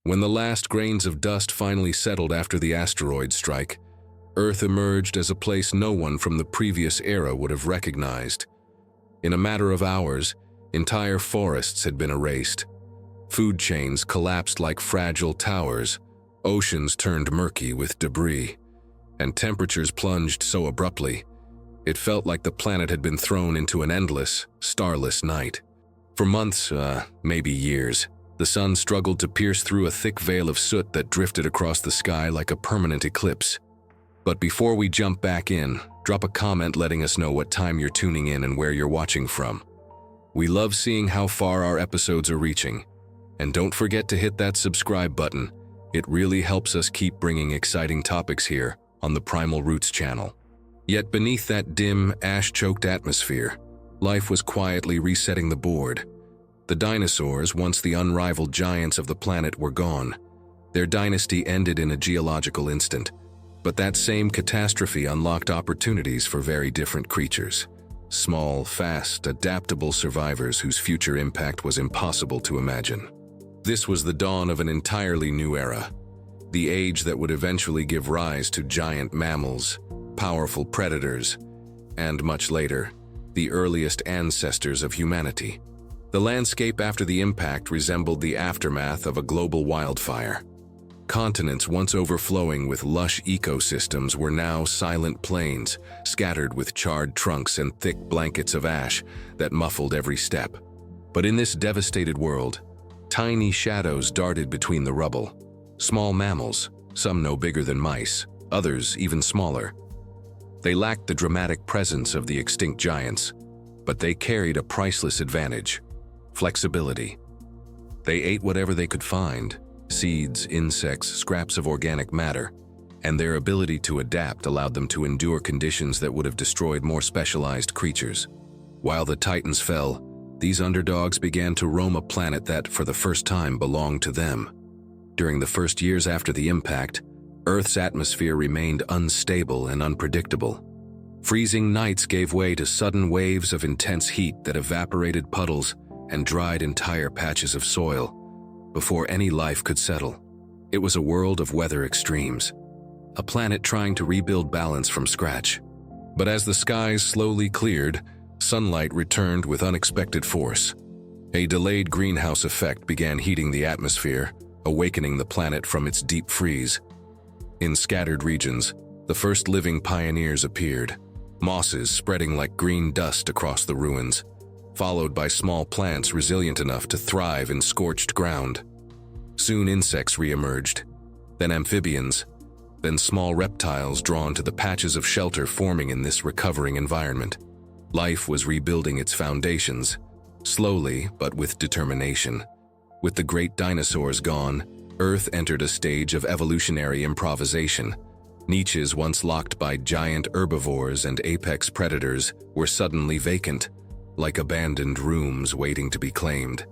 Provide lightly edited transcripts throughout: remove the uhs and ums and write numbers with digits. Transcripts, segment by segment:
When the last grains of dust finally settled after the asteroid strike, Earth emerged as a place no one from the previous era would have recognized. In a matter of hours, entire forests had been erased. Food chains collapsed like fragile towers, oceans turned murky with debris, and temperatures plunged so abruptly, it felt like the planet had been thrown into an endless, starless night. For months, maybe years, the sun struggled to pierce through a thick veil of soot that drifted across the sky like a permanent eclipse. But before we jump back in, drop a comment letting us know what time you're tuning in and where you're watching from. We love seeing how far our episodes are reaching. And don't forget to hit that subscribe button. It really helps us keep bringing exciting topics here on the Primal Roots channel. Yet beneath that dim, ash-choked atmosphere, life was quietly resetting the board. The dinosaurs, once the unrivaled giants of the planet, were gone. Their dynasty ended in a geological instant. But that same catastrophe unlocked opportunities for very different creatures. Small, fast, adaptable survivors whose future impact was impossible to imagine. This was the dawn of an entirely new era. The age that would eventually give rise to giant mammals, powerful predators, and much later, the earliest ancestors of humanity. The landscape after the impact resembled the aftermath of a global wildfire. Continents once overflowing with lush ecosystems were now silent plains, scattered with charred trunks and thick blankets of ash that muffled every step. But in this devastated world, tiny shadows darted between the rubble. Small mammals, some no bigger than mice, others even smaller. They lacked the dramatic presence of the extinct giants, but they carried a priceless advantage: flexibility. They ate whatever they could find: seeds, insects, scraps of organic matter, and their ability to adapt allowed them to endure conditions that would have destroyed more specialized creatures. While the titans fell, these underdogs began to roam a planet that, for the first time, belonged to them. During the first years after the impact, Earth's atmosphere remained unstable and unpredictable. Freezing nights gave way to sudden waves of intense heat that evaporated puddles and dried entire patches of soil before any life could settle. It was a world of weather extremes, a planet trying to rebuild balance from scratch. But as the skies slowly cleared, sunlight returned with unexpected force. A delayed greenhouse effect began heating the atmosphere, awakening the planet from its deep freeze. In scattered regions, the first living pioneers appeared, mosses spreading like green dust across the ruins, followed by small plants resilient enough to thrive in scorched ground. Soon insects re-emerged, then amphibians, then small reptiles drawn to the patches of shelter forming in this recovering environment. Life was rebuilding its foundations, slowly but with determination. With the great dinosaurs gone, Earth entered a stage of evolutionary improvisation. Niches once locked by giant herbivores and apex predators were suddenly vacant, like abandoned rooms waiting to be claimed.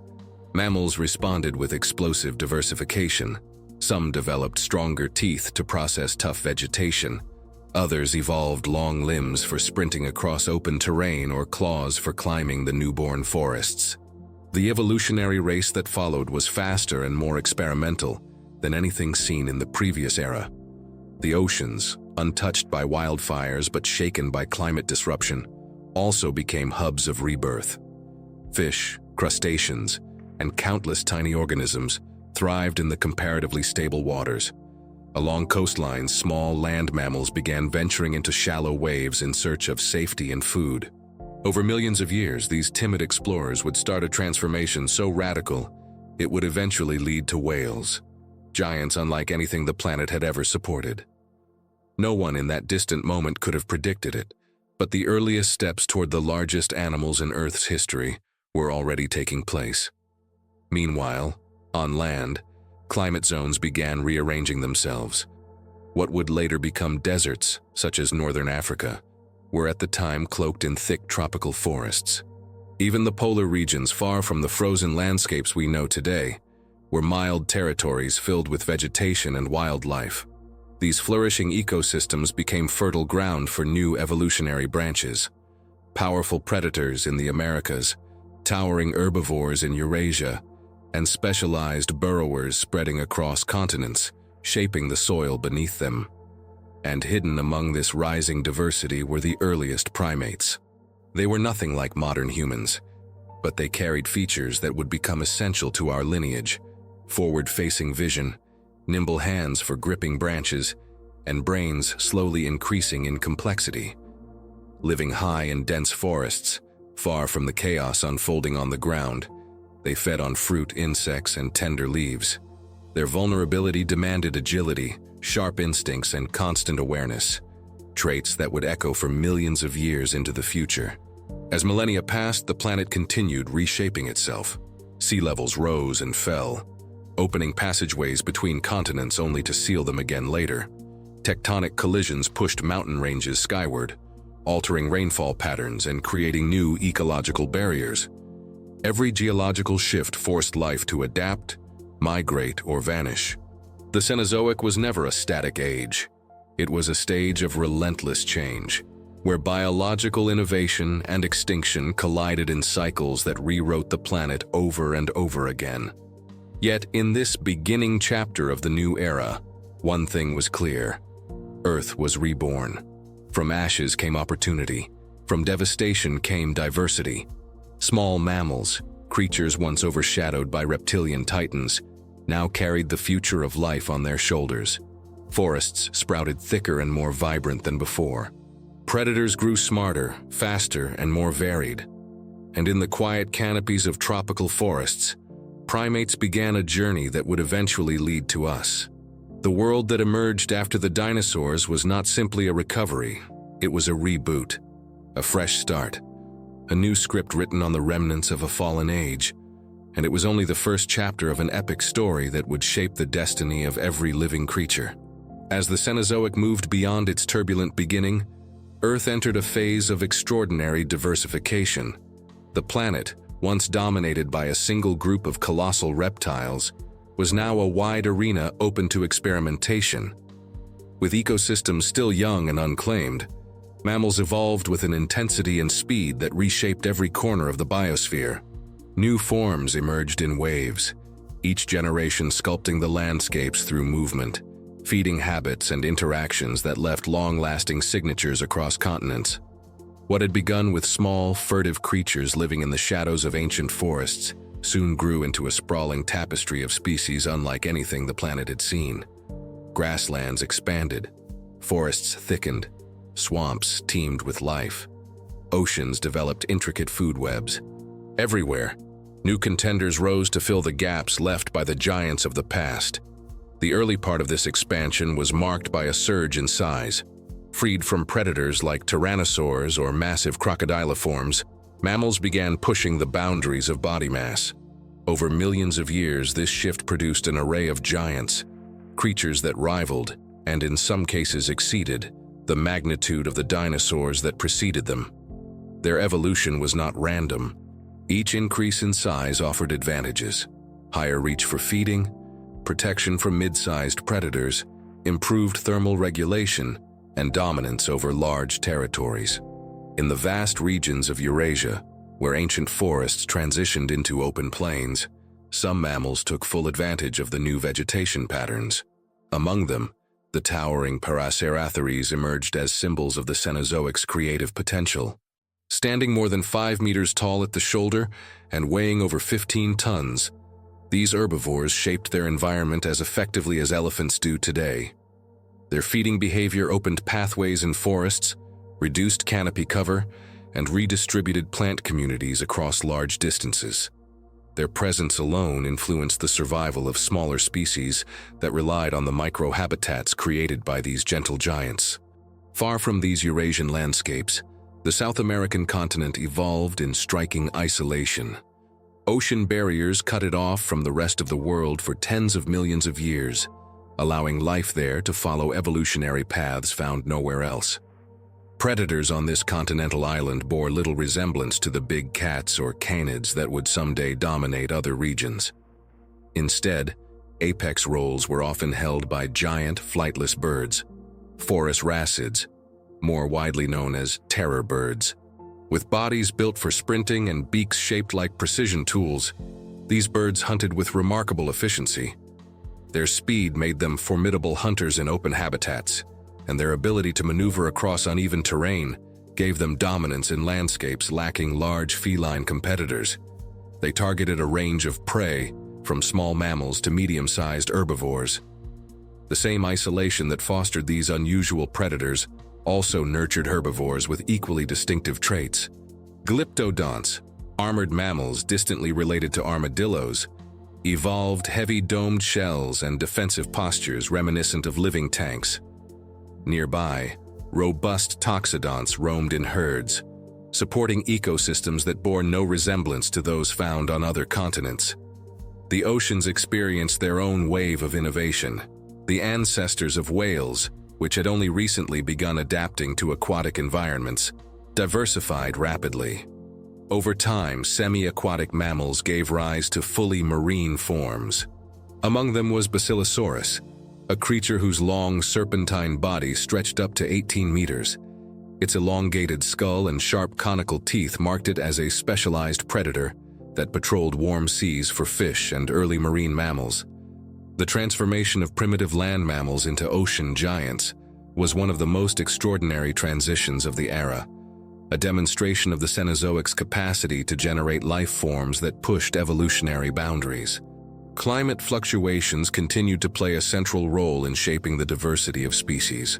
Mammals responded with explosive diversification. Some developed stronger teeth to process tough vegetation. Others evolved long limbs for sprinting across open terrain or claws for climbing the newborn forests. The evolutionary race that followed was faster and more experimental than anything seen in the previous era. The oceans, untouched by wildfires but shaken by climate disruption, also became hubs of rebirth. Fish, crustaceans, and countless tiny organisms thrived in the comparatively stable waters. Along coastlines, small land mammals began venturing into shallow waves in search of safety and food. Over millions of years, these timid explorers would start a transformation so radical, it would eventually lead to whales, giants unlike anything the planet had ever supported. No one in that distant moment could have predicted it, but the earliest steps toward the largest animals in Earth's history were already taking place. Meanwhile, on land, climate zones began rearranging themselves. What would later become deserts, such as northern Africa, were at the time cloaked in thick tropical forests. Even the polar regions, far from the frozen landscapes we know today, were mild territories filled with vegetation and wildlife. These flourishing ecosystems became fertile ground for new evolutionary branches. Powerful predators in the Americas, towering herbivores in Eurasia, and specialized burrowers spreading across continents, shaping the soil beneath them. And hidden among this rising diversity were the earliest primates. They were nothing like modern humans, but they carried features that would become essential to our lineage: forward-facing vision, nimble hands for gripping branches, and brains slowly increasing in complexity. Living high in dense forests, far from the chaos unfolding on the ground, they fed on fruit, insects, and tender leaves. Their vulnerability demanded agility, sharp instincts, and constant awareness, traits that would echo for millions of years into the future. As millennia passed, the planet continued reshaping itself. Sea levels rose and fell, opening passageways between continents only to seal them again later. Tectonic collisions pushed mountain ranges skyward, altering rainfall patterns and creating new ecological barriers. Every geological shift forced life to adapt, migrate, or vanish. The Cenozoic was never a static age. It was a stage of relentless change, where biological innovation and extinction collided in cycles that rewrote the planet over and over again. Yet, in this beginning chapter of the new era, one thing was clear: Earth was reborn. From ashes came opportunity. From devastation came diversity. Small mammals, creatures once overshadowed by reptilian titans, now carried the future of life on their shoulders. Forests sprouted thicker and more vibrant than before. Predators grew smarter, faster, and more varied. And in the quiet canopies of tropical forests, primates began a journey that would eventually lead to us. The world that emerged after the dinosaurs was not simply a recovery, it was a reboot, a fresh start, a new script written on the remnants of a fallen age, and it was only the first chapter of an epic story that would shape the destiny of every living creature. As the Cenozoic moved beyond its turbulent beginning, Earth entered a phase of extraordinary diversification. The planet, once dominated by a single group of colossal reptiles, was now a wide arena open to experimentation. With ecosystems still young and unclaimed, mammals evolved with an intensity and speed that reshaped every corner of the biosphere. New forms emerged in waves, each generation sculpting the landscapes through movement, feeding habits and interactions that left long-lasting signatures across continents. What had begun with small, furtive creatures living in the shadows of ancient forests soon grew into a sprawling tapestry of species unlike anything the planet had seen. Grasslands expanded, forests thickened, swamps teemed with life. Oceans developed intricate food webs. Everywhere, new contenders rose to fill the gaps left by the giants of the past. The early part of this expansion was marked by a surge in size. Freed from predators like Tyrannosaurs or massive crocodiliforms, mammals began pushing the boundaries of body mass. Over millions of years, this shift produced an array of giants, creatures that rivaled, and in some cases exceeded, the magnitude of the dinosaurs that preceded them. Their evolution was not random. Each increase in size offered advantages: higher reach for feeding, protection from mid-sized predators, improved thermal regulation, and dominance over large territories. In the vast regions of Eurasia, where ancient forests transitioned into open plains, some mammals took full advantage of the new vegetation patterns. Among them, the towering Paraceratops emerged as symbols of the Cenozoic's creative potential. Standing more than 5 meters tall at the shoulder and weighing over 15 tons, these herbivores shaped their environment as effectively as elephants do today. Their feeding behavior opened pathways in forests, reduced canopy cover, and redistributed plant communities across large distances. Their presence alone influenced the survival of smaller species that relied on the microhabitats created by these gentle giants. Far from these Eurasian landscapes, the South American continent evolved in striking isolation. Ocean barriers cut it off from the rest of the world for tens of millions of years, allowing life there to follow evolutionary paths found nowhere else. Predators on this continental island bore little resemblance to the big cats or canids that would someday dominate other regions. Instead, apex roles were often held by giant, flightless birds, Forus racids, more widely known as terror birds. With bodies built for sprinting and beaks shaped like precision tools, These birds hunted with remarkable efficiency. Their speed made them formidable hunters in open habitats, and their ability to maneuver across uneven terrain gave them dominance in landscapes lacking large feline competitors. They targeted a range of prey, from small mammals to medium-sized herbivores. The same isolation that fostered these unusual predators also nurtured herbivores with equally distinctive traits. Glyptodonts, armored mammals distantly related to armadillos, evolved heavy domed shells and defensive postures reminiscent of living tanks. Nearby, robust toxodonts roamed in herds, supporting ecosystems that bore no resemblance to those found on other continents. The oceans experienced their own wave of innovation. The ancestors of whales, which had only recently begun adapting to aquatic environments, diversified rapidly. Over time, semi-aquatic mammals gave rise to fully marine forms. Among them was Basilosaurus, a creature whose long, serpentine body stretched up to 18 meters. Its elongated skull and sharp conical teeth marked it as a specialized predator that patrolled warm seas for fish and early marine mammals. The transformation of primitive land mammals into ocean giants was one of the most extraordinary transitions of the era, a demonstration of the Cenozoic's capacity to generate life forms that pushed evolutionary boundaries. Climate fluctuations continued to play a central role in shaping the diversity of species.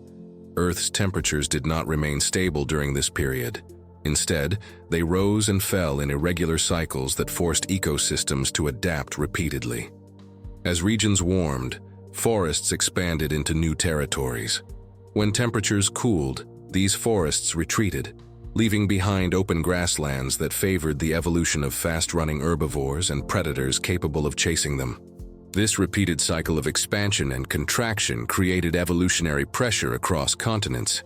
Earth's temperatures did not remain stable during this period. Instead, they rose and fell in irregular cycles that forced ecosystems to adapt repeatedly. As regions warmed, forests expanded into new territories. When temperatures cooled, these forests retreated, leaving behind open grasslands that favored the evolution of fast-running herbivores and predators capable of chasing them. This repeated cycle of expansion and contraction created evolutionary pressure across continents.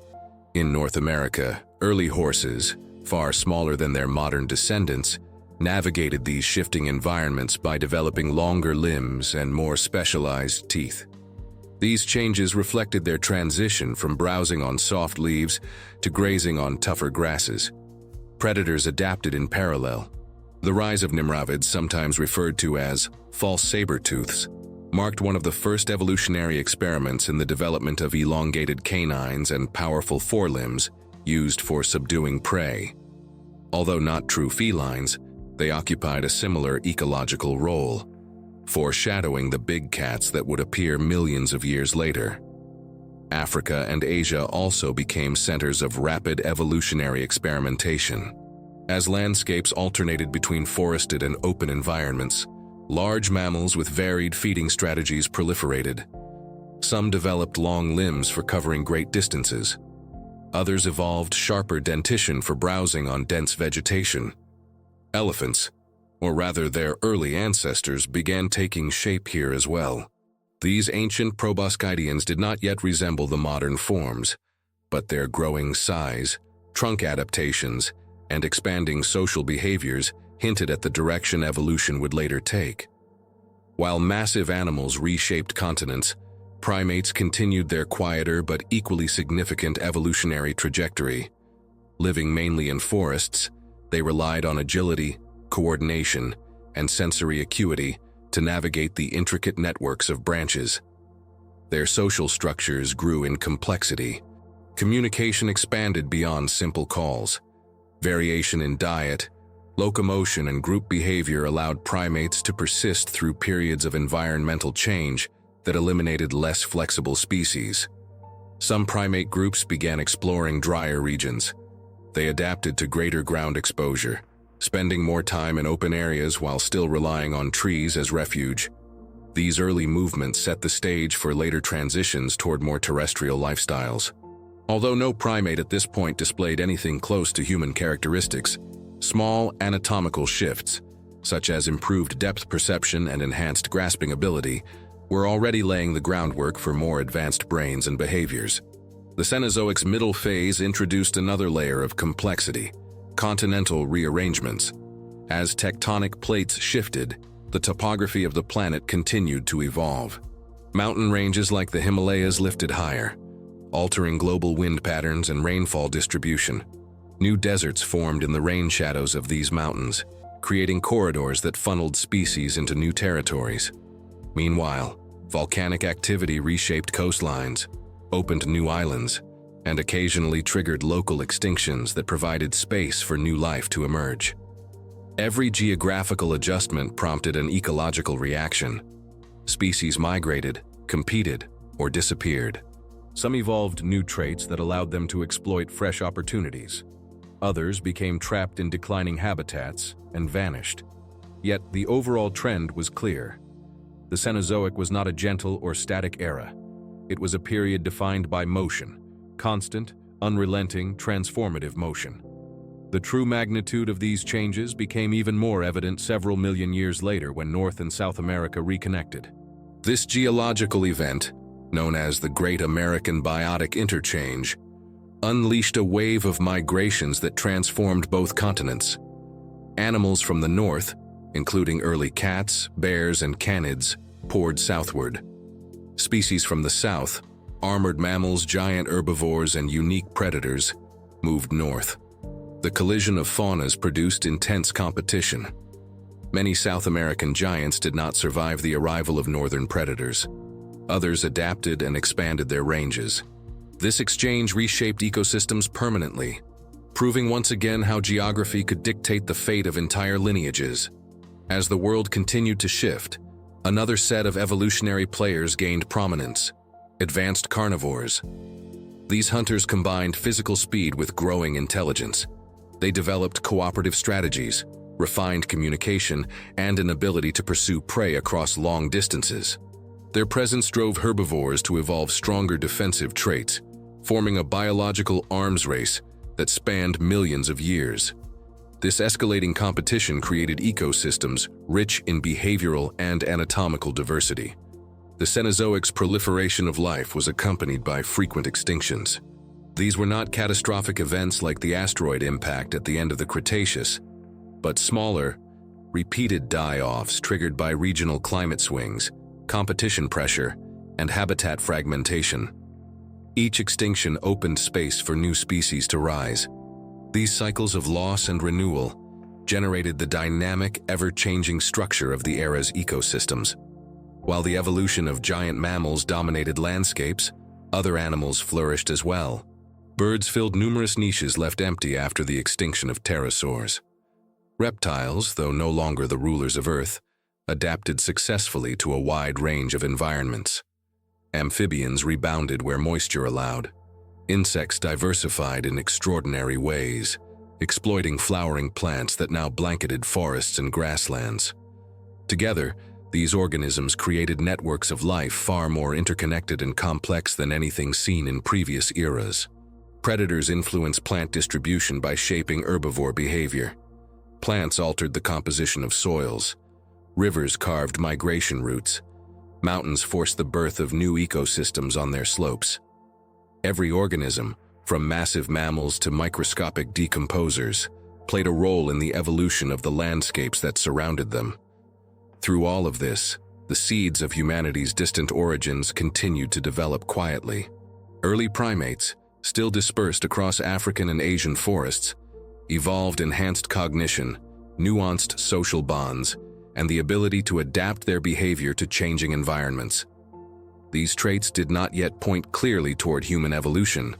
In North America, early horses, far smaller than their modern descendants, navigated these shifting environments by developing longer limbs and more specialized teeth. These changes reflected their transition from browsing on soft leaves to grazing on tougher grasses. Predators adapted in parallel. The rise of nimravids, sometimes referred to as false saber-tooths, marked one of the first evolutionary experiments in the development of elongated canines and powerful forelimbs used for subduing prey. Although not true felines, they occupied a similar ecological role, foreshadowing the big cats that would appear millions of years later. Africa and Asia also became centers of rapid evolutionary experimentation. As landscapes alternated between forested and open environments, large mammals with varied feeding strategies proliferated. Some developed long limbs for covering great distances. Others evolved sharper dentition for browsing on dense vegetation. Elephants, or rather their early ancestors, began taking shape here as well. These ancient proboscideans did not yet resemble the modern forms, but their growing size, trunk adaptations, and expanding social behaviors hinted at the direction evolution would later take. While massive animals reshaped continents, primates continued their quieter but equally significant evolutionary trajectory. Living mainly in forests, they relied on agility, coordination, and sensory acuity to navigate the intricate networks of branches. Their social structures grew in complexity. Communication expanded beyond simple calls. Variation in diet, locomotion, and group behavior allowed primates to persist through periods of environmental change that eliminated less flexible species. Some primate groups began exploring drier regions. They adapted to greater ground exposure, spending more time in open areas while still relying on trees as refuge. These early movements set the stage for later transitions toward more terrestrial lifestyles. Although no primate at this point displayed anything close to human characteristics, small anatomical shifts, such as improved depth perception and enhanced grasping ability, were already laying the groundwork for more advanced brains and behaviors. The Cenozoic's middle phase introduced another layer of complexity: continental rearrangements. As tectonic plates shifted, the topography of the planet continued to evolve. Mountain ranges like the Himalayas lifted higher, altering global wind patterns and rainfall distribution. New deserts formed in the rain shadows of these mountains, creating corridors that funneled species into new territories. Meanwhile, volcanic activity reshaped coastlines, opened new islands, and occasionally triggered local extinctions that provided space for new life to emerge. Every geographical adjustment prompted an ecological reaction. Species migrated, competed, or disappeared. Some evolved new traits that allowed them to exploit fresh opportunities. Others became trapped in declining habitats and vanished. Yet the overall trend was clear. The Cenozoic was not a gentle or static era. It was a period defined by motion, constant, unrelenting, transformative motion. The true magnitude of these changes became even more evident several million years later when North and South America reconnected. This geological event, known as the Great American Biotic Interchange, unleashed a wave of migrations that transformed both continents. Animals from the north, including early cats, bears, and canids, poured southward. Species from the south, armored mammals, giant herbivores, and unique predators, moved north. The collision of faunas produced intense competition. Many South American giants did not survive the arrival of northern predators. Others adapted and expanded their ranges. This exchange reshaped ecosystems permanently, proving once again how geography could dictate the fate of entire lineages. As the world continued to shift, another set of evolutionary players gained prominence: advanced carnivores. These hunters combined physical speed with growing intelligence. They developed cooperative strategies, refined communication, and an ability to pursue prey across long distances. Their presence drove herbivores to evolve stronger defensive traits, forming a biological arms race that spanned millions of years. This escalating competition created ecosystems rich in behavioral and anatomical diversity. The Cenozoic's proliferation of life was accompanied by frequent extinctions. These were not catastrophic events like the asteroid impact at the end of the Cretaceous, but smaller, repeated die-offs triggered by regional climate swings, competition pressure, and habitat fragmentation. Each extinction opened space for new species to rise. These cycles of loss and renewal generated the dynamic, ever-changing structure of the era's ecosystems. While the evolution of giant mammals dominated landscapes, other animals flourished as well. Birds filled numerous niches left empty after the extinction of pterosaurs. Reptiles, though no longer the rulers of Earth, adapted successfully to a wide range of environments. Amphibians rebounded where moisture allowed. Insects diversified in extraordinary ways, exploiting flowering plants that now blanketed forests and grasslands. Together, these organisms created networks of life far more interconnected and complex than anything seen in previous eras. Predators influenced plant distribution by shaping herbivore behavior. Plants altered the composition of soils. Rivers carved migration routes. Mountains forced the birth of new ecosystems on their slopes. Every organism, from massive mammals to microscopic decomposers, played a role in the evolution of the landscapes that surrounded them. Through all of this, the seeds of humanity's distant origins continued to develop quietly. Early primates, still dispersed across African and Asian forests, evolved enhanced cognition, nuanced social bonds, and the ability to adapt their behavior to changing environments. These traits did not yet point clearly toward human evolution,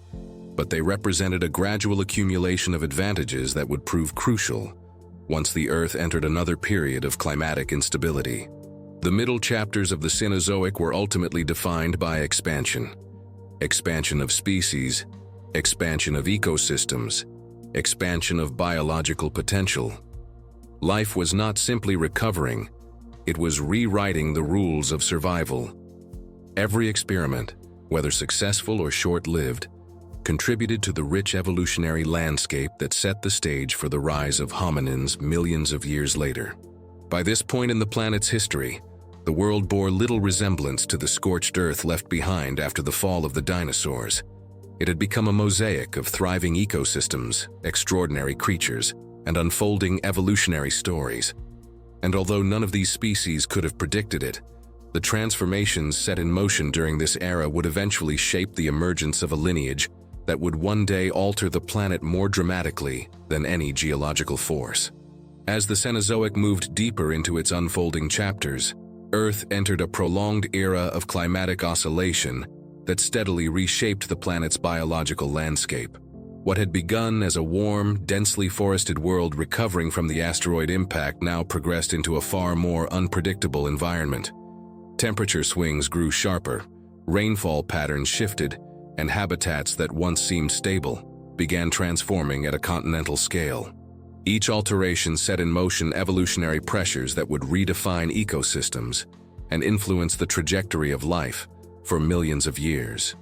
but they represented a gradual accumulation of advantages that would prove crucial once the Earth entered another period of climatic instability. The middle chapters of the Cenozoic were ultimately defined by expansion. Expansion of species, expansion of ecosystems, expansion of biological potential. Life was not simply recovering, it was rewriting the rules of survival. Every experiment, whether successful or short-lived, contributed to the rich evolutionary landscape that set the stage for the rise of hominins millions of years later. By this point in the planet's history, the world bore little resemblance to the scorched earth left behind after the fall of the dinosaurs. It had become a mosaic of thriving ecosystems, extraordinary creatures, and unfolding evolutionary stories. And although none of these species could have predicted it, the transformations set in motion during this era would eventually shape the emergence of a lineage that would one day alter the planet more dramatically than any geological force. As the Cenozoic moved deeper into its unfolding chapters, Earth entered a prolonged era of climatic oscillation that steadily reshaped the planet's biological landscape. What had begun as a warm, densely forested world recovering from the asteroid impact now progressed into a far more unpredictable environment. Temperature swings grew sharper, rainfall patterns shifted, and habitats that once seemed stable began transforming at a continental scale. Each alteration set in motion evolutionary pressures that would redefine ecosystems and influence the trajectory of life for millions of years.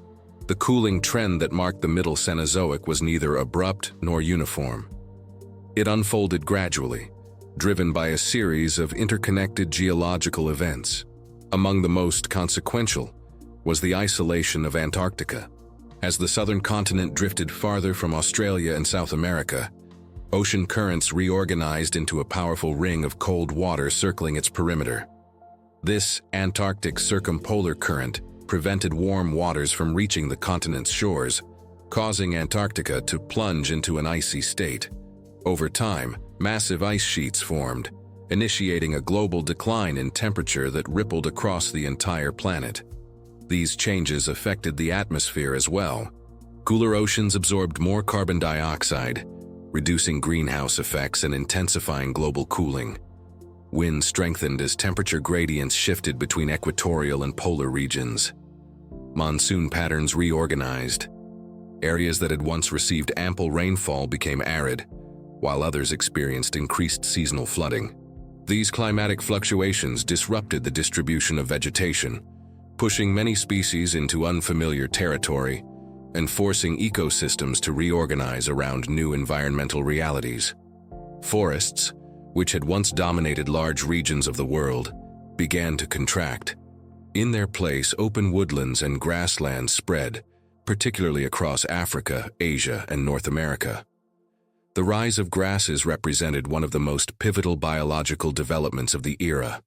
The cooling trend that marked the Middle Cenozoic was neither abrupt nor uniform. It unfolded gradually, driven by a series of interconnected geological events. Among the most consequential was the isolation of Antarctica. As the southern continent drifted farther from Australia and South America, ocean currents reorganized into a powerful ring of cold water circling its perimeter. This Antarctic circumpolar current prevented warm waters from reaching the continent's shores, causing Antarctica to plunge into an icy state. Over time, massive ice sheets formed, initiating a global decline in temperature that rippled across the entire planet. These changes affected the atmosphere as well. Cooler oceans absorbed more carbon dioxide, reducing greenhouse effects and intensifying global cooling. Winds strengthened as temperature gradients shifted between equatorial and polar regions. Monsoon patterns reorganized. Areas that had once received ample rainfall became arid, while others experienced increased seasonal flooding. These climatic fluctuations disrupted the distribution of vegetation, pushing many species into unfamiliar territory and forcing ecosystems to reorganize around new environmental realities. Forests, which had once dominated large regions of the world, began to contract. In their place, open woodlands and grasslands spread, particularly across Africa, Asia, and North America. The rise of grasses represented one of the most pivotal biological developments of the era.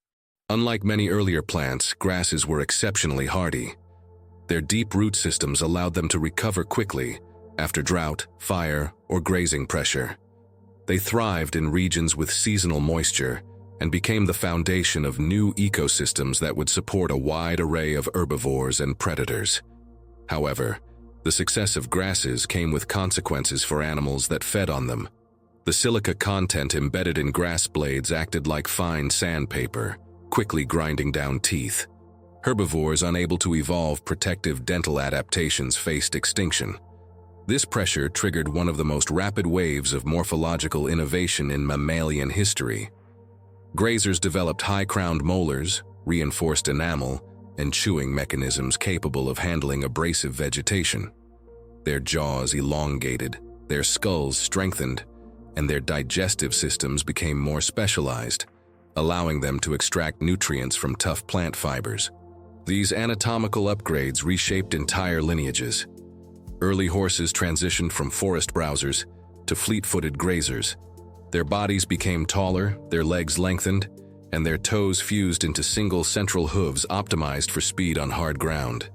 Unlike many earlier plants, grasses were exceptionally hardy. Their deep root systems allowed them to recover quickly after drought, fire, or grazing pressure. They thrived in regions with seasonal moisture and became the foundation of new ecosystems that would support a wide array of herbivores and predators. However, the success of grasses came with consequences for animals that fed on them. The silica content embedded in grass blades acted like fine sandpaper, quickly grinding down teeth. Herbivores unable to evolve protective dental adaptations faced extinction. This pressure triggered one of the most rapid waves of morphological innovation in mammalian history. Grazers developed high-crowned molars, reinforced enamel, and chewing mechanisms capable of handling abrasive vegetation. Their jaws elongated, their skulls strengthened, and their digestive systems became more specialized, allowing them to extract nutrients from tough plant fibers. These anatomical upgrades reshaped entire lineages. Early horses transitioned from forest browsers to fleet-footed grazers. Their bodies became taller, their legs lengthened, and their toes fused into single central hooves optimized for speed on hard ground.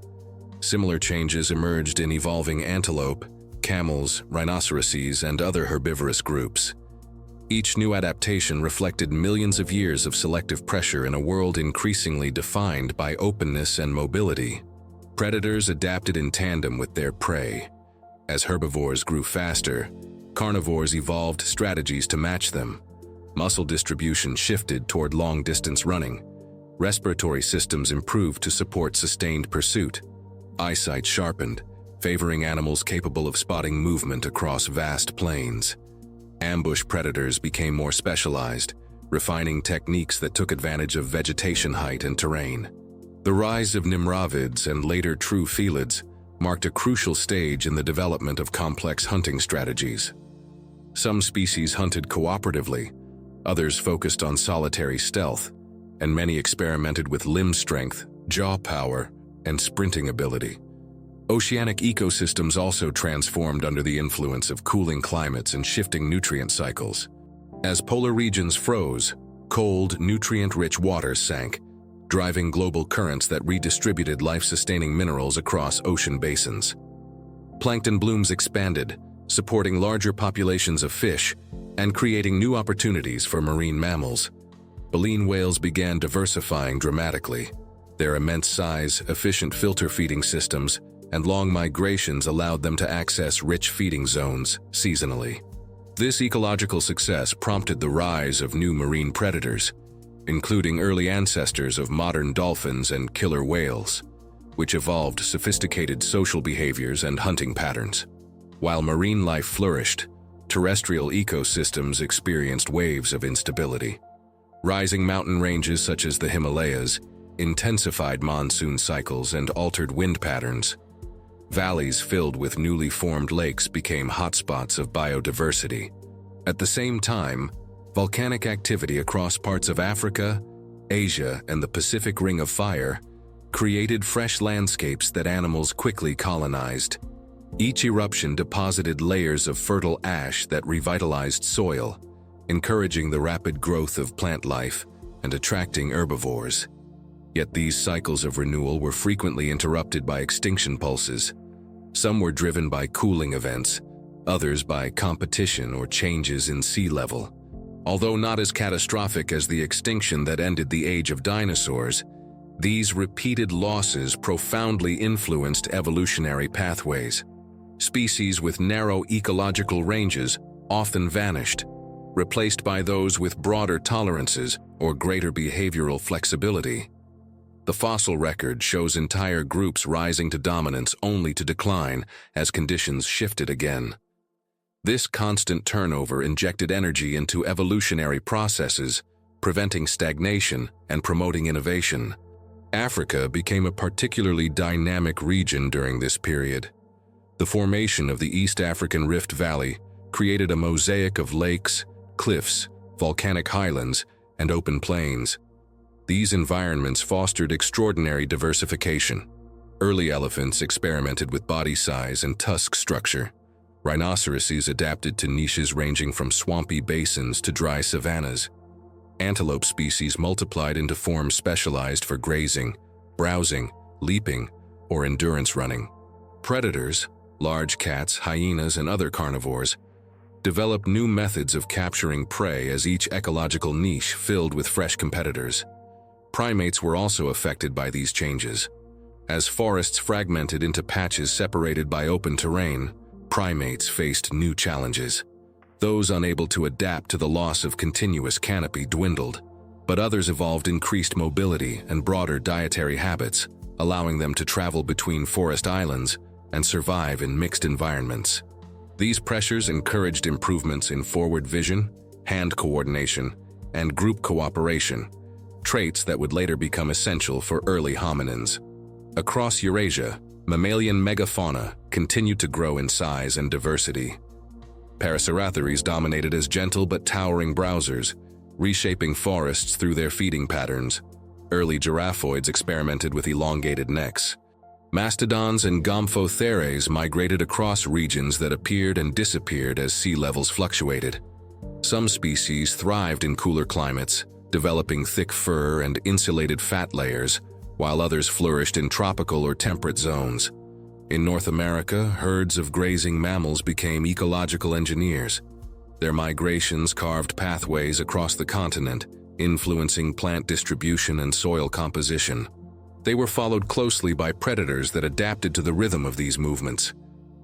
Similar changes emerged in evolving antelope, camels, rhinoceroses, and other herbivorous groups. Each new adaptation reflected millions of years of selective pressure in a world increasingly defined by openness and mobility. Predators adapted in tandem with their prey. As herbivores grew faster, carnivores evolved strategies to match them. Muscle distribution shifted toward long-distance running. Respiratory systems improved to support sustained pursuit. Eyesight sharpened, favoring animals capable of spotting movement across vast plains. Ambush predators became more specialized, refining techniques that took advantage of vegetation height and terrain. The rise of nimravids and later true felids marked a crucial stage in the development of complex hunting strategies. Some species hunted cooperatively, others focused on solitary stealth, and many experimented with limb strength, jaw power, and sprinting ability. Oceanic ecosystems also transformed under the influence of cooling climates and shifting nutrient cycles. As polar regions froze, cold, nutrient-rich waters sank, driving global currents that redistributed life-sustaining minerals across ocean basins. Plankton blooms expanded, supporting larger populations of fish, and creating new opportunities for marine mammals. Baleen whales began diversifying dramatically. Their immense size, efficient filter feeding systems, and long migrations allowed them to access rich feeding zones seasonally. This ecological success prompted the rise of new marine predators, including early ancestors of modern dolphins and killer whales, which evolved sophisticated social behaviors and hunting patterns. While marine life flourished, terrestrial ecosystems experienced waves of instability. Rising mountain ranges such as the Himalayas intensified monsoon cycles and altered wind patterns. Valleys filled with newly formed lakes became hotspots of biodiversity. At the same time, volcanic activity across parts of Africa, Asia, and the Pacific Ring of Fire created fresh landscapes that animals quickly colonized. Each eruption deposited layers of fertile ash that revitalized soil, encouraging the rapid growth of plant life and attracting herbivores. Yet these cycles of renewal were frequently interrupted by extinction pulses. Some were driven by cooling events, others by competition or changes in sea level. Although not as catastrophic as the extinction that ended the age of dinosaurs, these repeated losses profoundly influenced evolutionary pathways. Species with narrow ecological ranges often vanished, replaced by those with broader tolerances or greater behavioral flexibility. The fossil record shows entire groups rising to dominance only to decline as conditions shifted again. This constant turnover injected energy into evolutionary processes, preventing stagnation and promoting innovation. Africa became a particularly dynamic region during this period. The formation of the East African Rift Valley created a mosaic of lakes, cliffs, volcanic highlands, and open plains. These environments fostered extraordinary diversification. Early elephants experimented with body size and tusk structure. Rhinoceroses adapted to niches ranging from swampy basins to dry savannas. Antelope species multiplied into forms specialized for grazing, browsing, leaping, or endurance running. Predators, large cats, hyenas, and other carnivores, developed new methods of capturing prey as each ecological niche filled with fresh competitors. Primates were also affected by these changes. As forests fragmented into patches separated by open terrain, primates faced new challenges. Those unable to adapt to the loss of continuous canopy dwindled, but others evolved increased mobility and broader dietary habits, allowing them to travel between forest islands and survive in mixed environments. These pressures encouraged improvements in forward vision, hand coordination, and group cooperation, traits that would later become essential for early hominins. Across Eurasia, mammalian megafauna continued to grow in size and diversity. Paraceratheres dominated as gentle but towering browsers, reshaping forests through their feeding patterns. Early giraffoids experimented with elongated necks. Mastodons and gomphotheres migrated across regions that appeared and disappeared as sea levels fluctuated. Some species thrived in cooler climates, developing thick fur and insulated fat layers, while others flourished in tropical or temperate zones. In North America, herds of grazing mammals became ecological engineers. Their migrations carved pathways across the continent, influencing plant distribution and soil composition. They were followed closely by predators that adapted to the rhythm of these movements.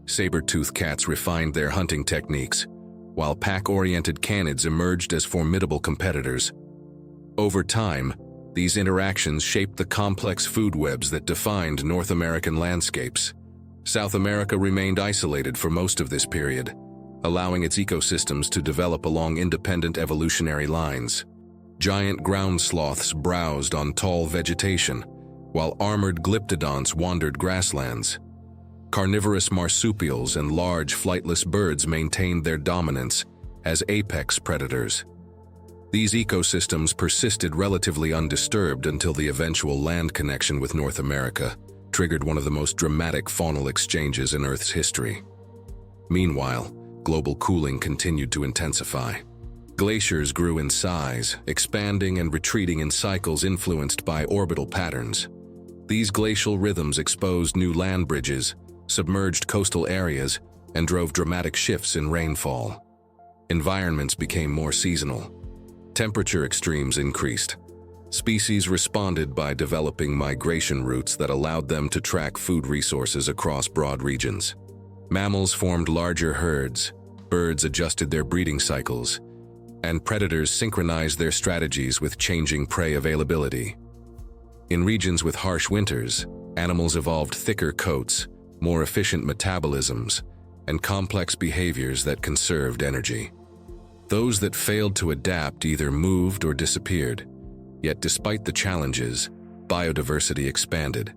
Saber-toothed cats refined their hunting techniques, while pack-oriented canids emerged as formidable competitors. Over time, these interactions shaped the complex food webs that defined North American landscapes. South America remained isolated for most of this period, allowing its ecosystems to develop along independent evolutionary lines. Giant ground sloths browsed on tall vegetation, while armored glyptodonts wandered grasslands. Carnivorous marsupials and large flightless birds maintained their dominance as apex predators. These ecosystems persisted relatively undisturbed until the eventual land connection with North America triggered one of the most dramatic faunal exchanges in Earth's history. Meanwhile, global cooling continued to intensify. Glaciers grew in size, expanding and retreating in cycles influenced by orbital patterns. These glacial rhythms exposed new land bridges, submerged coastal areas, and drove dramatic shifts in rainfall. Environments became more seasonal. Temperature extremes increased. Species responded by developing migration routes that allowed them to track food resources across broad regions. Mammals formed larger herds, birds adjusted their breeding cycles, and predators synchronized their strategies with changing prey availability. In regions with harsh winters, animals evolved thicker coats, more efficient metabolisms, and complex behaviors that conserved energy. Those that failed to adapt either moved or disappeared. Yet despite the challenges, biodiversity expanded.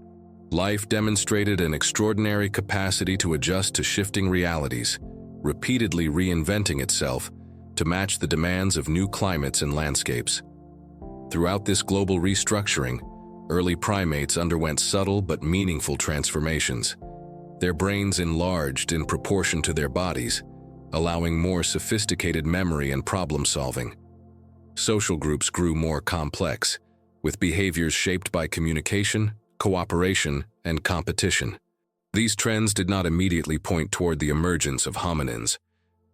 Life demonstrated an extraordinary capacity to adjust to shifting realities, repeatedly reinventing itself to match the demands of new climates and landscapes. Throughout this global restructuring, early primates underwent subtle but meaningful transformations. Their brains enlarged in proportion to their bodies, allowing more sophisticated memory and problem-solving. Social groups grew more complex, with behaviors shaped by communication, cooperation, and competition. These trends did not immediately point toward the emergence of hominins,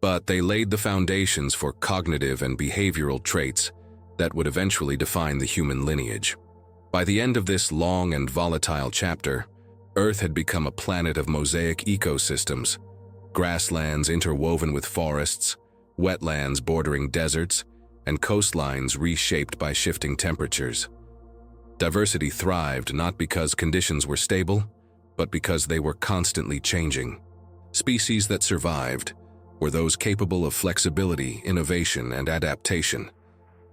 but they laid the foundations for cognitive and behavioral traits that would eventually define the human lineage. By the end of this long and volatile chapter, Earth had become a planet of mosaic ecosystems, grasslands interwoven with forests, wetlands bordering deserts, and coastlines reshaped by shifting temperatures. Diversity thrived not because conditions were stable, but because they were constantly changing. Species that survived were those capable of flexibility, innovation, and adaptation.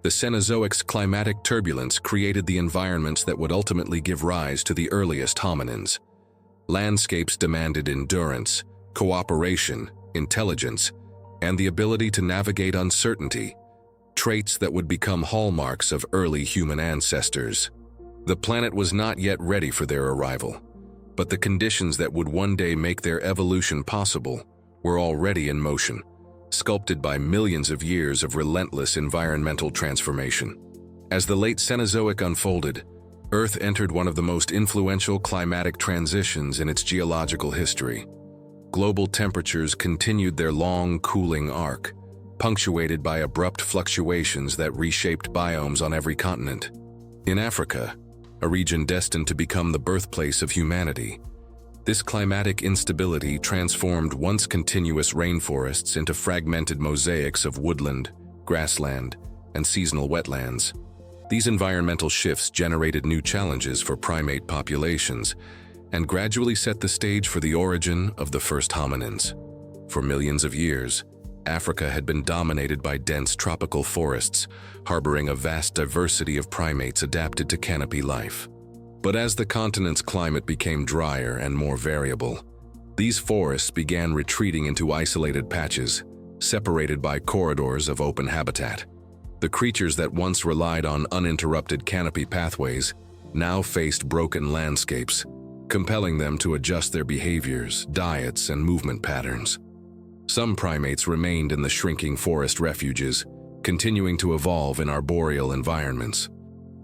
The Cenozoic's climatic turbulence created the environments that would ultimately give rise to the earliest hominins. Landscapes demanded endurance, cooperation, intelligence, and the ability to navigate uncertainty, traits that would become hallmarks of early human ancestors. The planet was not yet ready for their arrival, but the conditions that would one day make their evolution possible were already in motion, sculpted by millions of years of relentless environmental transformation. As the late Cenozoic unfolded, Earth entered one of the most influential climatic transitions in its geological history. Global temperatures continued their long cooling arc, punctuated by abrupt fluctuations that reshaped biomes on every continent. In Africa, a region destined to become the birthplace of humanity, this climatic instability transformed once continuous rainforests into fragmented mosaics of woodland, grassland, and seasonal wetlands. These environmental shifts generated new challenges for primate populations and gradually set the stage for the origin of the first hominins. For millions of years, Africa had been dominated by dense tropical forests, harboring a vast diversity of primates adapted to canopy life. But as the continent's climate became drier and more variable, these forests began retreating into isolated patches, separated by corridors of open habitat. The creatures that once relied on uninterrupted canopy pathways now faced broken landscapes, compelling them to adjust their behaviors, diets, and movement patterns. Some primates remained in the shrinking forest refuges, continuing to evolve in arboreal environments.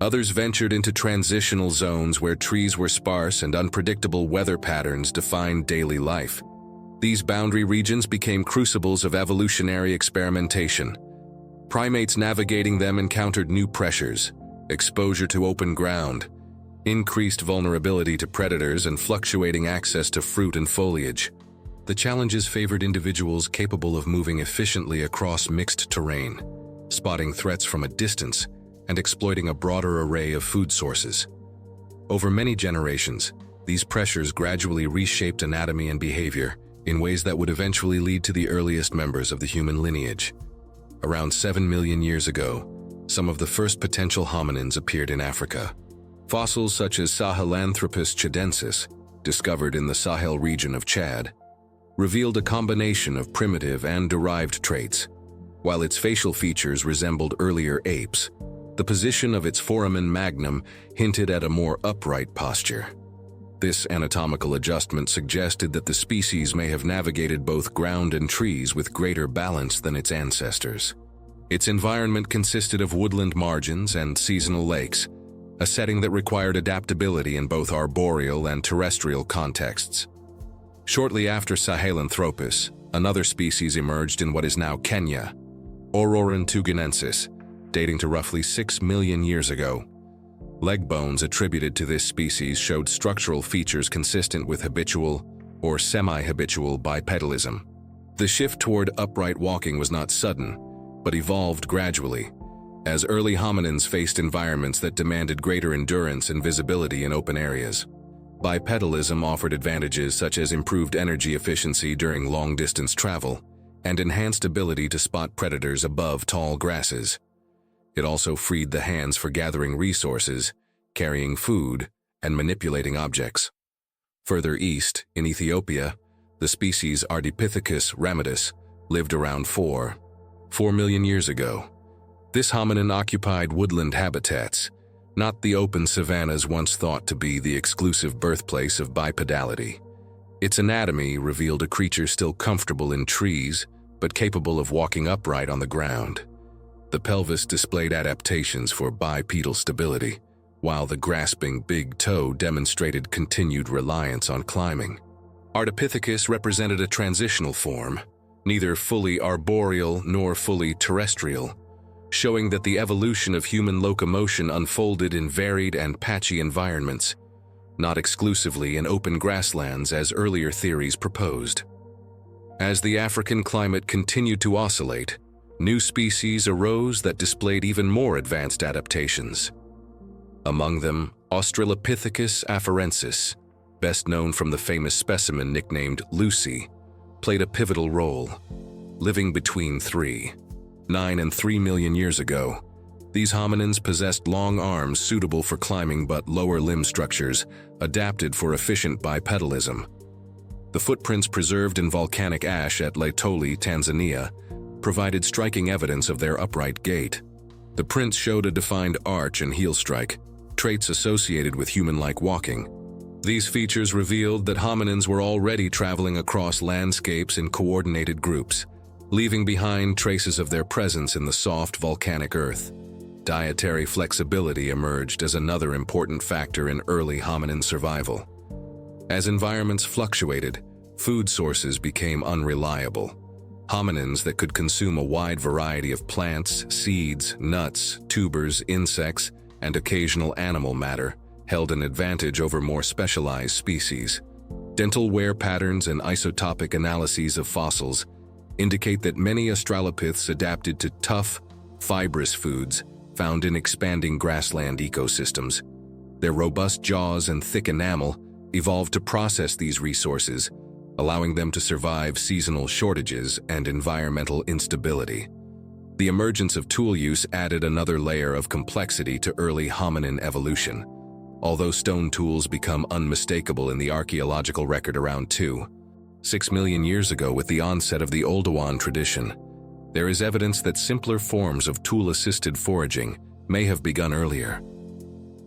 Others ventured into transitional zones where trees were sparse and unpredictable weather patterns defined daily life. These boundary regions became crucibles of evolutionary experimentation. Primates navigating them encountered new pressures, exposure to open ground, increased vulnerability to predators, and fluctuating access to fruit and foliage. The challenges favored individuals capable of moving efficiently across mixed terrain, spotting threats from a distance, and exploiting a broader array of food sources. Over many generations, these pressures gradually reshaped anatomy and behavior in ways that would eventually lead to the earliest members of the human lineage. Around 7 million years ago, some of the first potential hominins appeared in Africa. Fossils such as Sahelanthropus chadensis, discovered in the Sahel region of Chad, revealed a combination of primitive and derived traits. While its facial features resembled earlier apes, the position of its foramen magnum hinted at a more upright posture. This anatomical adjustment suggested that the species may have navigated both ground and trees with greater balance than its ancestors. Its environment consisted of woodland margins and seasonal lakes, a setting that required adaptability in both arboreal and terrestrial contexts. Shortly after Sahelanthropus, another species emerged in what is now Kenya, Aurorantuganensis, dating to roughly 6 million years ago. Leg bones attributed to this species showed structural features consistent with habitual or semi-habitual bipedalism. The shift toward upright walking was not sudden, but evolved gradually, as early hominins faced environments that demanded greater endurance and visibility in open areas. Bipedalism offered advantages such as improved energy efficiency during long-distance travel and enhanced ability to spot predators above tall grasses. It also freed the hands for gathering resources, carrying food, and manipulating objects. Further east, in Ethiopia, the species Ardipithecus ramidus lived around 4 million years ago. This hominin occupied woodland habitats, not the open savannas once thought to be the exclusive birthplace of bipedality. Its anatomy revealed a creature still comfortable in trees, but capable of walking upright on the ground. The pelvis displayed adaptations for bipedal stability, while the grasping big toe demonstrated continued reliance on climbing. Ardipithecus represented a transitional form, neither fully arboreal nor fully terrestrial, showing that the evolution of human locomotion unfolded in varied and patchy environments, not exclusively in open grasslands as earlier theories proposed. As the African climate continued to oscillate, new species arose that displayed even more advanced adaptations. Among them, Australopithecus afarensis, best known from the famous specimen nicknamed Lucy, played a pivotal role. Living between 9 and 3 million years ago, these hominins possessed long arms suitable for climbing but lower limb structures, adapted for efficient bipedalism. The footprints preserved in volcanic ash at Laetoli, Tanzania, provided striking evidence of their upright gait. The prints showed a defined arch and heel strike, traits associated with human-like walking. These features revealed that hominins were already traveling across landscapes in coordinated groups, leaving behind traces of their presence in the soft volcanic earth. Dietary flexibility emerged as another important factor in early hominin survival. As environments fluctuated, food sources became unreliable. Hominins that could consume a wide variety of plants, seeds, nuts, tubers, insects, and occasional animal matter held an advantage over more specialized species. Dental wear patterns and isotopic analyses of fossils indicate that many australopiths adapted to tough, fibrous foods found in expanding grassland ecosystems. Their robust jaws and thick enamel evolved to process these resources, allowing them to survive seasonal shortages and environmental instability. The emergence of tool use added another layer of complexity to early hominin evolution. Although stone tools become unmistakable in the archaeological record around 6 million years ago with the onset of the Oldowan tradition, there is evidence that simpler forms of tool-assisted foraging may have begun earlier.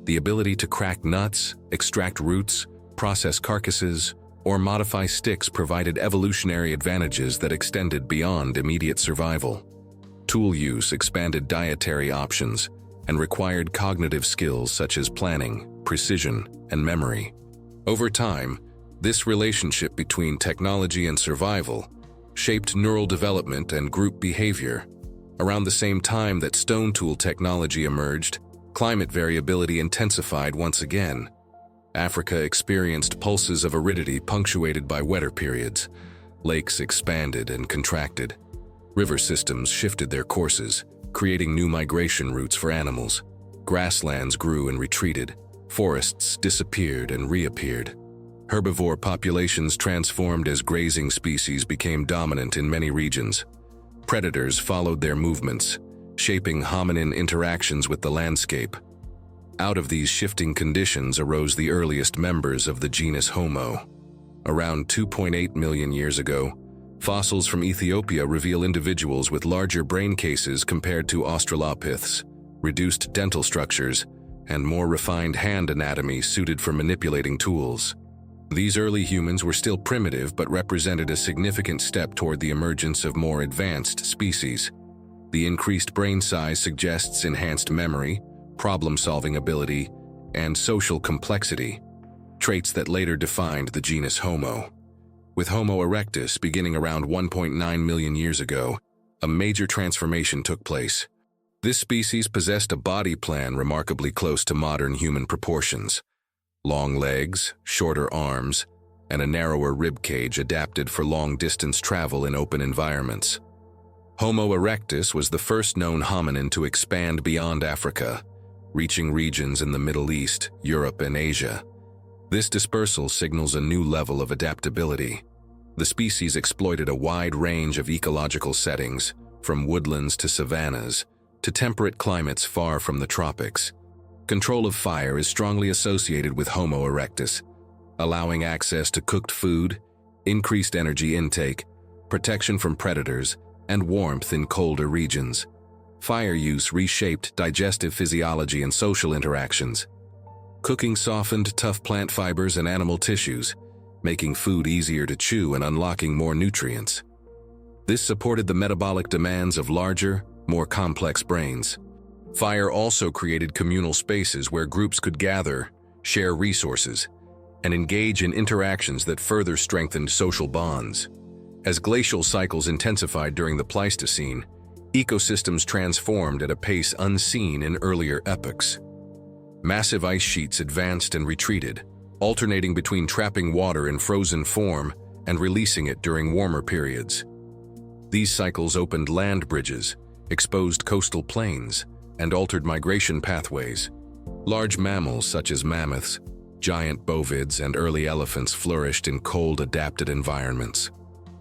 The ability to crack nuts, extract roots, process carcasses, or modify sticks provided evolutionary advantages that extended beyond immediate survival. Tool use expanded dietary options and required cognitive skills such as planning, precision, and memory. Over time, this relationship between technology and survival shaped neural development and group behavior. Around the same time that stone tool technology emerged, climate variability intensified once again. Africa experienced pulses of aridity punctuated by wetter periods. Lakes expanded and contracted. River systems shifted their courses, creating new migration routes for animals. Grasslands grew and retreated. Forests disappeared and reappeared. Herbivore populations transformed as grazing species became dominant in many regions. Predators followed their movements, shaping hominin interactions with the landscape. Out of these shifting conditions arose the earliest members of the genus Homo. Around 2.8 million years ago, fossils from Ethiopia reveal individuals with larger brain cases compared to Australopiths, reduced dental structures, and more refined hand anatomy suited for manipulating tools. These early humans were still primitive but represented a significant step toward the emergence of more advanced species. The increased brain size suggests enhanced memory, problem-solving ability, and social complexity, traits that later defined the genus Homo. With Homo erectus beginning around 1.9 million years ago, a major transformation took place. This species possessed a body plan remarkably close to modern human proportions. Long legs, shorter arms, and a narrower rib cage adapted for long-distance travel in open environments. Homo erectus was the first known hominin to expand beyond Africa, reaching regions in the Middle East, Europe, and Asia. This dispersal signals a new level of adaptability. The species exploited a wide range of ecological settings, from woodlands to savannas, to temperate climates far from the tropics. Control of fire is strongly associated with Homo erectus, allowing access to cooked food, increased energy intake, protection from predators, and warmth in colder regions. Fire use reshaped digestive physiology and social interactions. Cooking softened tough plant fibers and animal tissues, making food easier to chew and unlocking more nutrients. This supported the metabolic demands of larger, more complex brains. Fire also created communal spaces where groups could gather, share resources, and engage in interactions that further strengthened social bonds. As glacial cycles intensified during the Pleistocene, ecosystems transformed at a pace unseen in earlier epochs. Massive ice sheets advanced and retreated, alternating between trapping water in frozen form and releasing it during warmer periods. These cycles opened land bridges, exposed coastal plains, and altered migration pathways. Large mammals such as mammoths, giant bovids, and early elephants flourished in cold, adapted environments.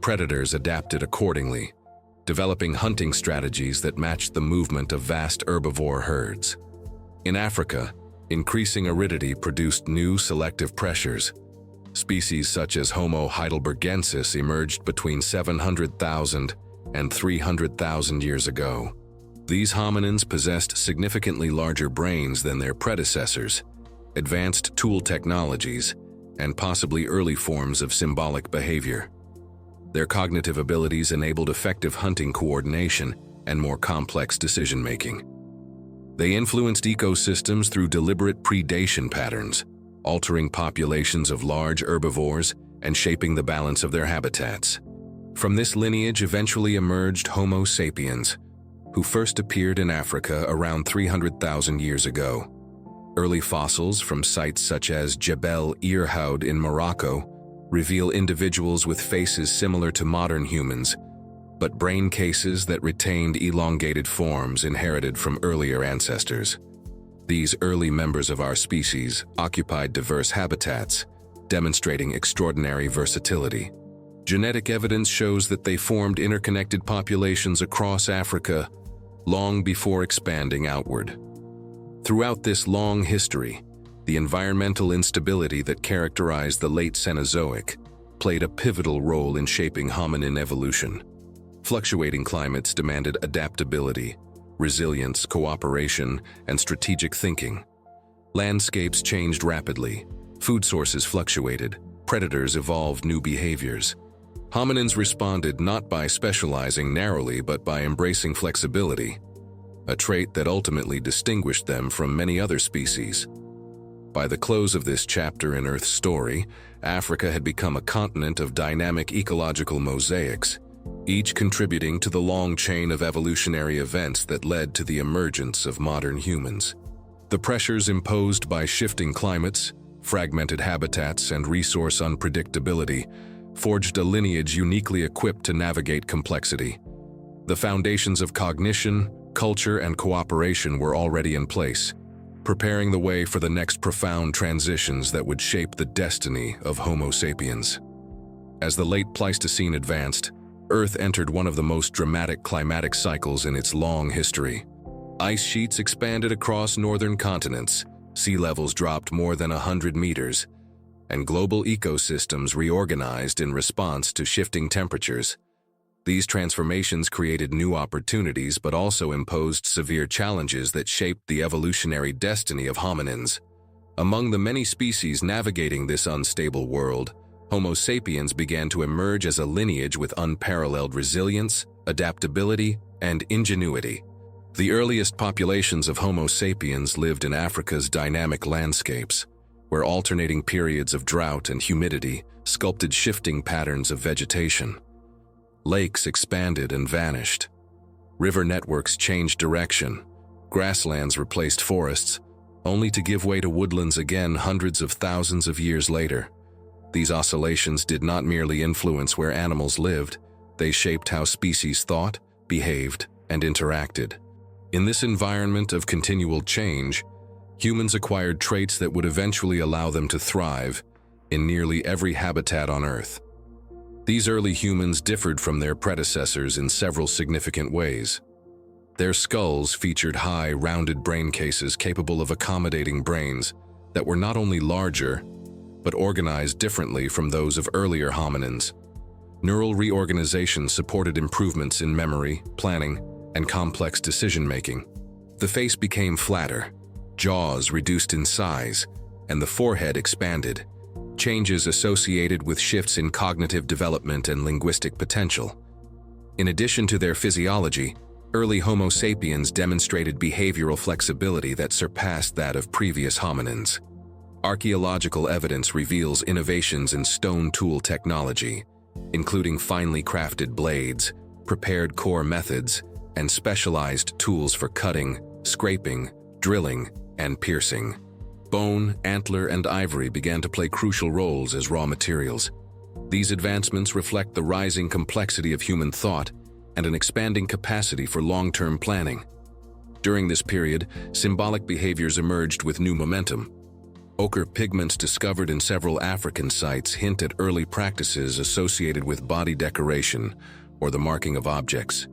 Predators adapted accordingly, developing hunting strategies that matched the movement of vast herbivore herds. In Africa, increasing aridity produced new selective pressures. Species such as Homo heidelbergensis emerged between 700,000 and 300,000 years ago. These hominins possessed significantly larger brains than their predecessors, advanced tool technologies, and possibly early forms of symbolic behavior. Their cognitive abilities enabled effective hunting coordination and more complex decision-making. They influenced ecosystems through deliberate predation patterns, altering populations of large herbivores and shaping the balance of their habitats. From this lineage eventually emerged Homo sapiens, who first appeared in Africa around 300,000 years ago. Early fossils from sites such as Jebel Irhoud in Morocco reveal individuals with faces similar to modern humans, but brain cases that retained elongated forms inherited from earlier ancestors. These early members of our species occupied diverse habitats, demonstrating extraordinary versatility. Genetic evidence shows that they formed interconnected populations across Africa long before expanding outward. Throughout this long history, the environmental instability that characterized the late Cenozoic played a pivotal role in shaping hominin evolution. Fluctuating climates demanded adaptability, resilience, cooperation, and strategic thinking. Landscapes changed rapidly, food sources fluctuated, predators evolved new behaviors. Hominins responded not by specializing narrowly but by embracing flexibility, a trait that ultimately distinguished them from many other species. By the close of this chapter in Earth's story, Africa had become a continent of dynamic ecological mosaics, each contributing to the long chain of evolutionary events that led to the emergence of modern humans. The pressures imposed by shifting climates, fragmented habitats, and resource unpredictability forged a lineage uniquely equipped to navigate complexity. The foundations of cognition, culture, and cooperation were already in place, preparing the way for the next profound transitions that would shape the destiny of Homo sapiens. As the late Pleistocene advanced, Earth entered one of the most dramatic climatic cycles in its long history. Ice sheets expanded across northern continents, sea levels dropped more than 100 meters, and global ecosystems reorganized in response to shifting temperatures. These transformations created new opportunities but also imposed severe challenges that shaped the evolutionary destiny of hominins. Among the many species navigating this unstable world, Homo sapiens began to emerge as a lineage with unparalleled resilience, adaptability, and ingenuity. The earliest populations of Homo sapiens lived in Africa's dynamic landscapes, where alternating periods of drought and humidity sculpted shifting patterns of vegetation. Lakes expanded and vanished, River networks changed direction. Grasslands replaced forests, only to give way to woodlands again hundreds of thousands of years later. These oscillations did not merely influence where animals lived, they shaped how species thought, behaved, and interacted. In this environment of continual change, humans acquired traits that would eventually allow them to thrive in nearly every habitat on Earth. These early humans differed from their predecessors in several significant ways. Their skulls featured high, rounded brain cases capable of accommodating brains that were not only larger, but organized differently from those of earlier hominins. Neural reorganization supported improvements in memory, planning, and complex decision-making. The face became flatter, jaws reduced in size, and the forehead expanded, changes associated with shifts in cognitive development and linguistic potential. In addition to their physiology, early Homo sapiens demonstrated behavioral flexibility that surpassed that of previous hominins. Archaeological evidence reveals innovations in stone tool technology, including finely crafted blades, prepared core methods, and specialized tools for cutting, scraping, drilling, and piercing. Bone, antler, and ivory began to play crucial roles as raw materials. These advancements reflect the rising complexity of human thought and an expanding capacity for long-term planning. During this period, symbolic behaviors emerged with new momentum. Ochre pigments discovered in several African sites hint at early practices associated with body decoration or the marking of objects.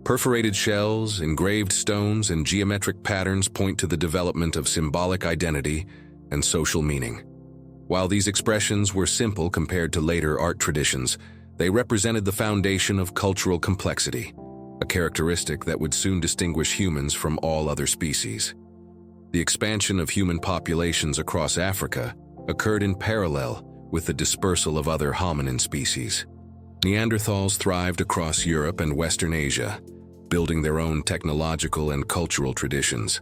Perforated shells, engraved stones, and geometric patterns point to the development of symbolic identity and social meaning. While these expressions were simple compared to later art traditions, they represented the foundation of cultural complexity, a characteristic that would soon distinguish humans from all other species. The expansion of human populations across Africa occurred in parallel with the dispersal of other hominin species. Neanderthals thrived across Europe and Western Asia, building their own technological and cultural traditions.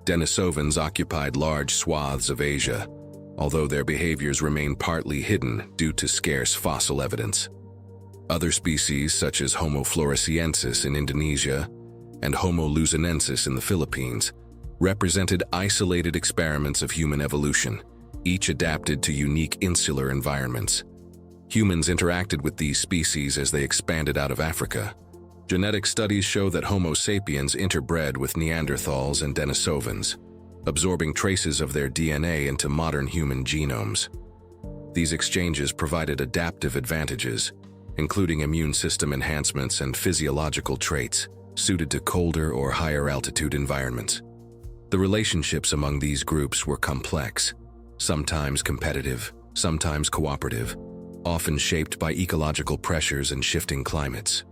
Denisovans occupied large swaths of Asia, although their behaviors remain partly hidden due to scarce fossil evidence. Other species, such as Homo floresiensis in Indonesia and Homo luzonensis in the Philippines, represented isolated experiments of human evolution, each adapted to unique insular environments. Humans interacted with these species as they expanded out of Africa. Genetic studies show that Homo sapiens interbred with Neanderthals and Denisovans, absorbing traces of their DNA into modern human genomes. These exchanges provided adaptive advantages, including immune system enhancements and physiological traits suited to colder or higher altitude environments. The relationships among these groups were complex, sometimes competitive, sometimes cooperative, often shaped by ecological pressures and shifting climates.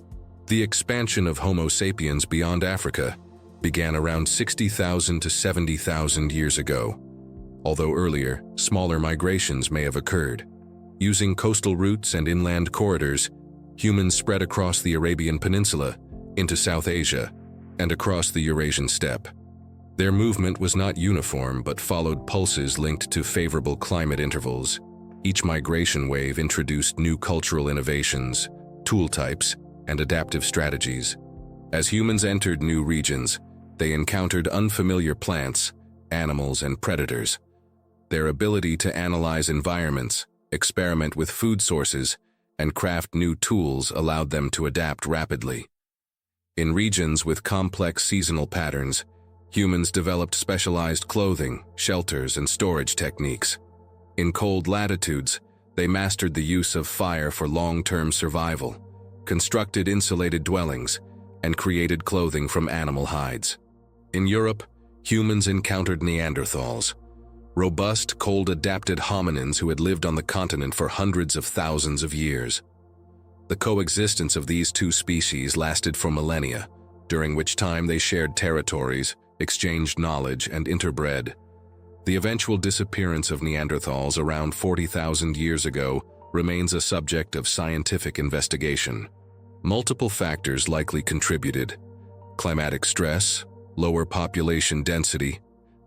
The expansion of Homo sapiens beyond Africa began around 60,000 to 70,000 years ago. Although earlier, smaller migrations may have occurred. Using coastal routes and inland corridors, humans spread across the Arabian Peninsula, into South Asia, and across the Eurasian steppe. Their movement was not uniform but followed pulses linked to favorable climate intervals. Each migration wave introduced new cultural innovations, tool types, and adaptive strategies. As humans entered new regions, they encountered unfamiliar plants, animals, and predators. Their ability to analyze environments, experiment with food sources, and craft new tools allowed them to adapt rapidly. In regions with complex seasonal patterns, humans developed specialized clothing, shelters, and storage techniques. In cold latitudes, they mastered the use of fire for long-term survival, constructed insulated dwellings, and created clothing from animal hides. In Europe, humans encountered Neanderthals, robust, cold-adapted hominins who had lived on the continent for hundreds of thousands of years. The coexistence of these two species lasted for millennia, during which time they shared territories, exchanged knowledge, and interbred. The eventual disappearance of Neanderthals around 40,000 years ago remains a subject of scientific investigation. Multiple factors likely contributed: climatic stress, lower population density,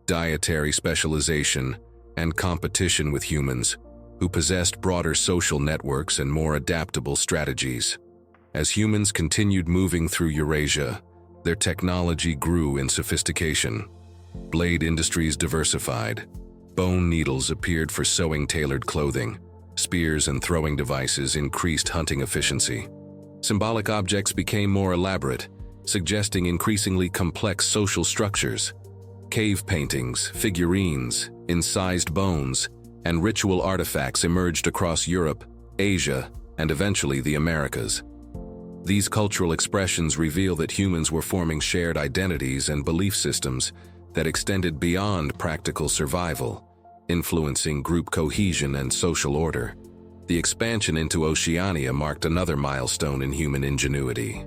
dietary specialization, and competition with humans, who possessed broader social networks and more adaptable strategies. As humans continued moving through Eurasia, Their technology grew in sophistication. Blade industries diversified. Bone needles appeared for sewing tailored clothing. Spears and throwing devices increased hunting efficiency. Symbolic objects became more elaborate, suggesting increasingly complex social structures. Cave paintings, figurines, incised bones, and ritual artifacts emerged across Europe, Asia, and eventually the Americas. These cultural expressions reveal that humans were forming shared identities and belief systems that extended beyond practical survival, influencing group cohesion and social order. The expansion into Oceania marked another milestone in human ingenuity.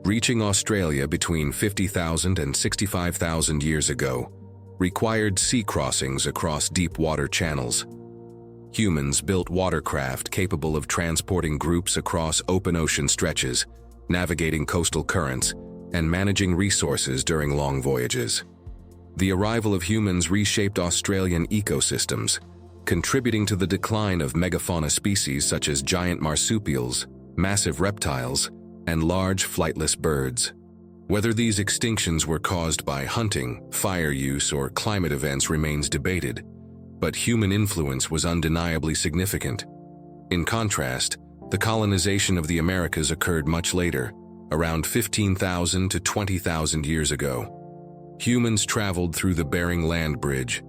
Reaching Australia between 50,000 and 65,000 years ago required sea crossings across deep water channels. Humans built watercraft capable of transporting groups across open ocean stretches, navigating coastal currents, and managing resources during long voyages. The arrival of humans reshaped Australian ecosystems, contributing to the decline of megafauna species such as giant marsupials, massive reptiles, and large flightless birds. Whether these extinctions were caused by hunting, fire use, or climate events remains debated, but human influence was undeniably significant. In contrast, the colonization of the Americas occurred much later, around 15,000 to 20,000 years ago. Humans traveled through the Bering Land Bridge,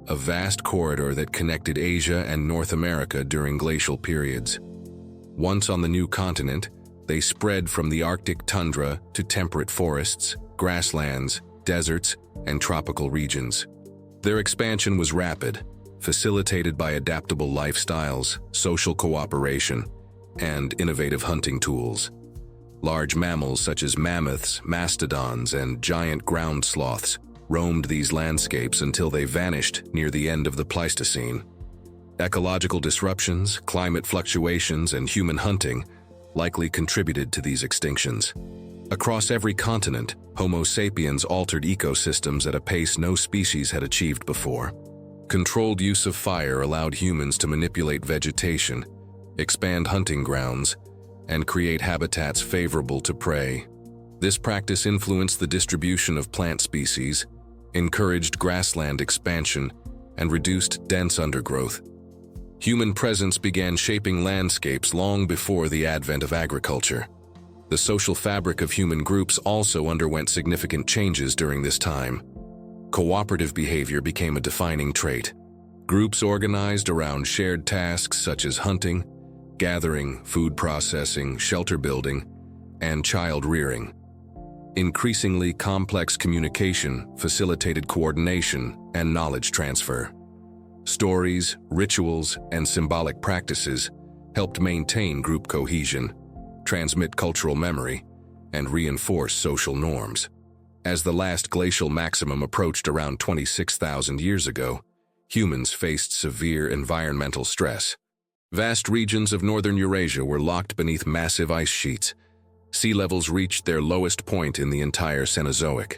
a vast corridor that connected Asia and North America during glacial periods. Once on the new continent, they spread from the Arctic tundra to temperate forests, grasslands, deserts, and tropical regions. Their expansion was rapid, facilitated by adaptable lifestyles, social cooperation, and innovative hunting tools. Large mammals such as mammoths, mastodons, and giant ground sloths roamed these landscapes until they vanished near the end of the Pleistocene. Ecological disruptions, climate fluctuations, and human hunting likely contributed to these extinctions. Across every continent, Homo sapiens altered ecosystems at a pace no species had achieved before. Controlled use of fire allowed humans to manipulate vegetation, expand hunting grounds, and create habitats favorable to prey. This practice influenced the distribution of plant species, encouraged grassland expansion, and reduced dense undergrowth. Human presence began shaping landscapes long before the advent of agriculture. The social fabric of human groups also underwent significant changes during this time. Cooperative behavior became a defining trait. Groups organized around shared tasks such as hunting, gathering, food processing, shelter building, and child rearing. Increasingly complex communication facilitated coordination and knowledge transfer. Stories, rituals, and symbolic practices helped maintain group cohesion, transmit cultural memory, and reinforce social norms. As the last glacial maximum approached around 26,000 years ago, humans faced severe environmental stress. Vast regions of northern Eurasia were locked beneath massive ice sheets. Sea levels reached their lowest point in the entire Cenozoic.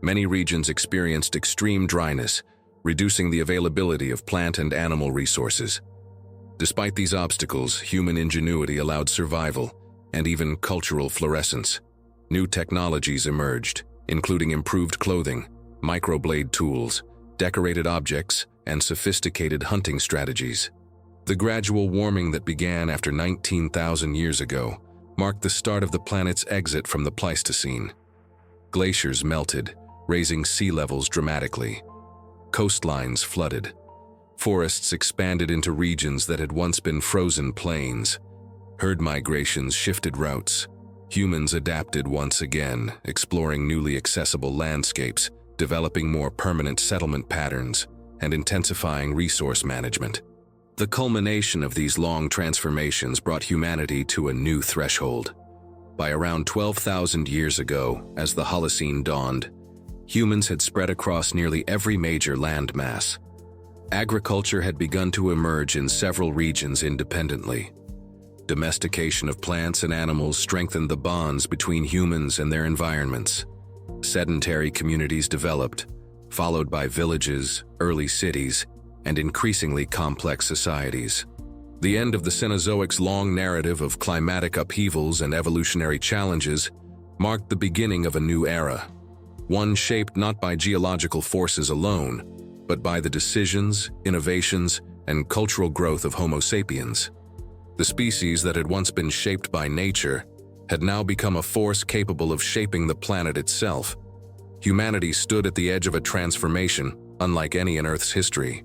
Many regions experienced extreme dryness, reducing the availability of plant and animal resources. Despite these obstacles, human ingenuity allowed survival and even cultural fluorescence. New technologies emerged, including improved clothing, microblade tools, decorated objects, and sophisticated hunting strategies. The gradual warming that began after 19,000 years ago marked the start of the planet's exit from the Pleistocene. Glaciers melted, raising sea levels dramatically. Coastlines flooded. Forests expanded into regions that had once been frozen plains. Herd migrations shifted routes. Humans adapted once again, exploring newly accessible landscapes, developing more permanent settlement patterns, and intensifying resource management. The culmination of these long transformations brought humanity to a new threshold. By around 12,000 years ago, as the Holocene dawned, humans had spread across nearly every major landmass. Agriculture had begun to emerge in several regions independently. Domestication of plants and animals strengthened the bonds between humans and their environments. Sedentary communities developed, followed by villages, early cities, and increasingly complex societies. The end of the Cenozoic's long narrative of climatic upheavals and evolutionary challenges marked the beginning of a new era, one shaped not by geological forces alone, but by the decisions, innovations, and cultural growth of Homo sapiens. The species that had once been shaped by nature had now become a force capable of shaping the planet itself. Humanity stood at the edge of a transformation unlike any in Earth's history.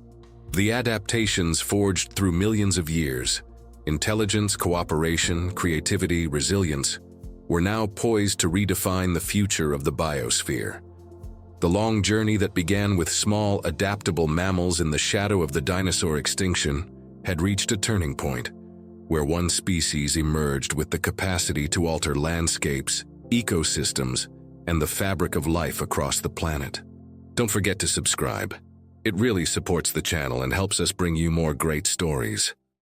The adaptations forged through millions of years, intelligence, cooperation, creativity, resilience, were now poised to redefine the future of the biosphere. The long journey that began with small, adaptable mammals in the shadow of the dinosaur extinction had reached a turning point, where one species emerged with the capacity to alter landscapes, ecosystems, and the fabric of life across the planet. Don't forget to subscribe. It really supports the channel and helps us bring you more great stories.